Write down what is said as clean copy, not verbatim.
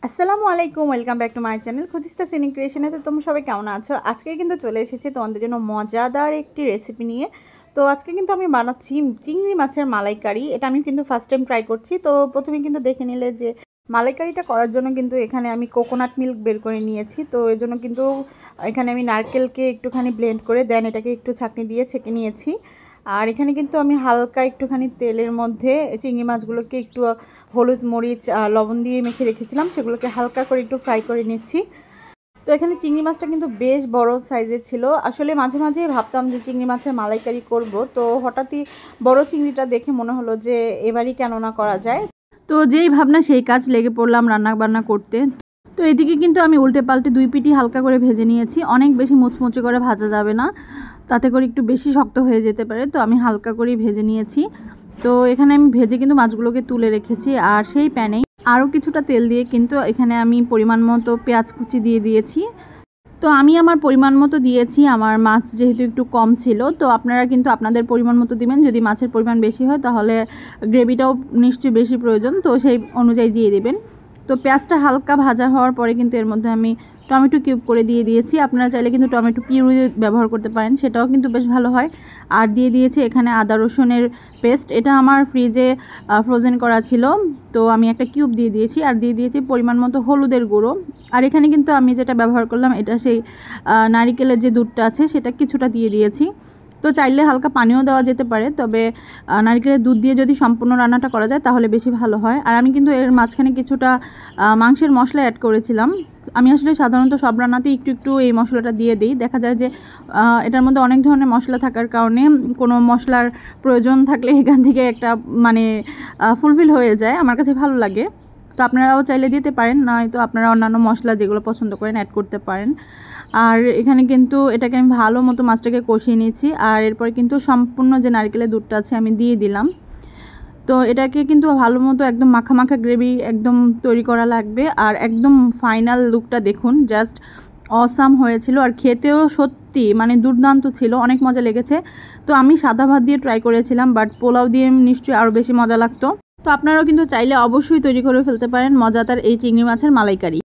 আসসালামু আলাইকুম, welcome back to my channel খুঁজিস্তা সিনি ক্রিয়েশনে। তো তোমরা সবাই কেমন আছো? আজকে কিন্তু চলে এসেছি তোমাদের জন্য মজাদার একটি রেসিপি নিয়ে। তো আজকে কিন্তু আমি বানাচ্ছি চিংড়ি মাছের মালাইকারি। এটা আমি কিন্তু ফার্স্ট টাইম ট্রাই করছি। তো প্রথমে কিন্তু দেখে নিলে যে মালাইকারিটা করার জন্য কিন্তু এখানে আমি কোকোনাট মিল্ক বের করে নিয়েছি। তো এর জন্য কিন্তু এখানে আমি নারকেলকে একটুখানি ব্লেন্ড করে দেন এটাকে একটু ছাঁকনি দিয়ে ছেঁকে নিয়েছি। আর এখানে কিন্তু আমি হালকা একটুখানি তেলের মধ্যে চিংড়ি মাছগুলোকে একটু হলুদ মরিচ লবণ দিয়ে মেখে রেখেছিলাম, সেগুলোকে হালকা করে একটু ফ্রাই করে নিচ্ছি। তো এখানে চিংড়ি মাছটা কিন্তু বেশ বড় সাইজের ছিল। আসলে মাঝে মাঝে ভাবতাম যে চিংড়ি মাছের মালাইকারি করব, তো হঠাৎই বড় চিংড়িটা দেখে মনে হলো যে এবারই কেন না করা যায়। তো যেই ভাবনা সেই কাজ, লেগে পড়লাম রান্না বান্না করতে। তো এদিকে কিন্তু আমি উল্টে পাল্টে দুই পিঠি হালকা করে ভেজে নিয়েছি। অনেক বেশি মুচমুচে করে ভাজা যাবে না, তাতে করে একটু বেশি শক্ত হয়ে যেতে পারে। তো আমি হালকা করেই ভেজে নিয়েছি। তো এখানে আমি ভেজে কিন্তু মাছগুলোকে তুলে রেখেছি। আর সেই প্যানেই আরও কিছুটা তেল দিয়ে কিন্তু এখানে আমি পরিমাণ মতো পেঁয়াজ কুচি দিয়ে দিয়েছি। তো আমি আমার পরিমাণ মতো দিয়েছি, আমার মাছ যেহেতু একটু কম ছিল। তো আপনারা কিন্তু আপনাদের পরিমাণ মতো দিবেন। যদি মাছের পরিমাণ বেশি হয় তাহলে গ্রেভিটাও নিশ্চয়ই বেশি প্রয়োজন, তো সেই অনুযায়ী দিয়ে দেবেন। তো পেঁয়াজটা হালকা ভাজা হওয়ার পরে কিন্তু এর মধ্যে আমি টমেটো কিউব করে দিয়ে দিয়েছি। আপনারা চাইলে কিন্তু টমেটো পিউরি ব্যবহার করতে পারেন, সেটাও কিন্তু বেশ ভালো হয়। আর দিয়ে দিয়েছি এখানে আদা রসুনের পেস্ট। এটা আমার ফ্রিজে ফ্রোজেন করা ছিল, তো আমি একটা কিউব দিয়ে দিয়েছি। আর দিয়ে দিয়েছি পরিমাণ মতো হলুদের গুঁড়ো। আর এখানে কিন্তু আমি যেটা ব্যবহার করলাম এটা সেই নারিকেলের যে দুধটা আছে সেটা কিছুটা দিয়ে দিয়েছি। তো চাইলে হালকা পানিও দেওয়া যেতে পারে, তবে নারকেলের দুধ দিয়ে যদি সম্পূর্ণ রান্নাটা করা যায় তাহলে বেশি ভালো হয়। আর আমি কিন্তু এর মাঝখানে কিছুটা মাংসের মশলা অ্যাড করেছিলাম। আমি আসলে সাধারণত সব রান্নাতেই একটু একটু এই মশলাটা দিয়ে দিই। দেখা যায় যে এটার মধ্যে অনেক ধরনের মশলা থাকার কারণে কোনো মশলার প্রয়োজন থাকলে এখান থেকে একটা মানে ফুলফিল হয়ে যায়, আমার কাছে ভালো লাগে। তো আপনারাও চাইলে দিতে পারেন, নয়তো আপনারা অন্যান্য মশলা যেগুলো পছন্দ করেন অ্যাড করতে পারেন। আর এখানে কিন্তু এটাকে আমি ভালো মতো মাছটাকে কষিয়ে নিয়েছি। আর এরপরে কিন্তু সম্পূর্ণ যে নারকেলের দুধটা আছে আমি দিয়ে দিলাম। তো এটাকে কিন্তু ভালো মতো একদম মাখা মাখা গ্রেভি একদম তৈরি করা লাগবে। আর একদম ফাইনাল লুকটা দেখুন, জাস্ট অসাম হয়েছিল। আর খেতেও সত্যি মানে দুর্দান্ত ছিল, অনেক মজা লেগেছে। তো আমি সাদা ভাত দিয়ে ট্রাই করেছিলাম, বাট পোলাও দিয়ে নিশ্চয়ই আরও বেশি মজা লাগতো। তো আপনারাও কিন্তু চাইলে অবশ্যই তৈরি করে ফেলতে পারেন মজাদার এই চিংড়ি মাছের মালাইকারি।